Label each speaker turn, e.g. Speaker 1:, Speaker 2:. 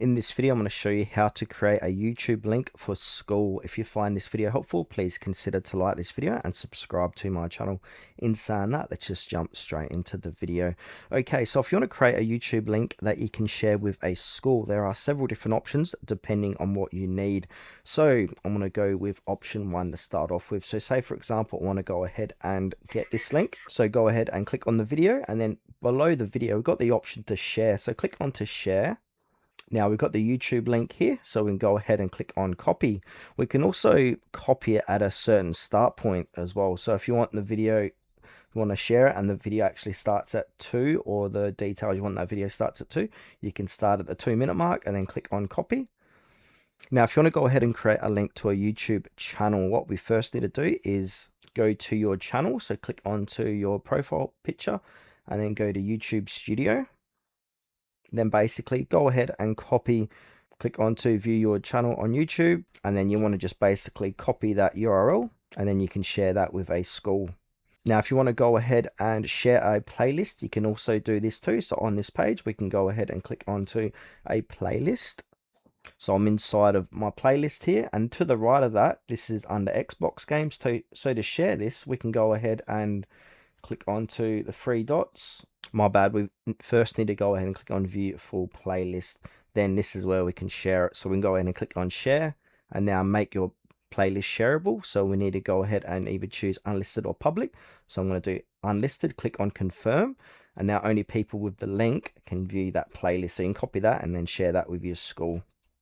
Speaker 1: In this video, I'm going to show you how to create a YouTube link for school. If you find this video helpful, please consider to like this video and subscribe to my channel. In saying that, let's just jump straight into the video. Okay, so if you want to create a YouTube link that you can share with a school, there are several different options depending on what you need. So I'm going to go with option 1 to start off with. So say, for example, I want to go ahead and get this link. So go ahead and click on the video, and then below the video, we've got the option to share. So click on to share. Now we've got the YouTube link here, so we can go ahead and click on copy. We can also copy it at a certain start point as well. So if you want the video, you want to share it and the video actually starts at 2, or the details you want that video starts at 2, you can start at the 2-minute mark and then click on copy. Now if you want to go ahead and create a link to a YouTube channel, what we first need to do is go to your channel. So click onto your profile picture and then go to YouTube Studio. Then basically go ahead and copy, click on to view your channel on YouTube, and then you want to just basically copy that URL, and then you can share that with a school. Now if you want to go ahead and share a playlist, you can also do this too. So on this page we can go ahead and click onto a playlist. So I'm inside of my playlist here, and to the right of that, this is under Xbox games. So to share this, we can go ahead and click onto the 3 dots. My bad, we first need to go ahead and click on view full playlist. Then this is where we can share it. So we can go ahead and click on share, and now make your playlist shareable. So we need to go ahead and either choose unlisted or public. So I'm going to do unlisted, click on confirm, and now only people with the link can view that playlist. So you can copy that and then share that with your school.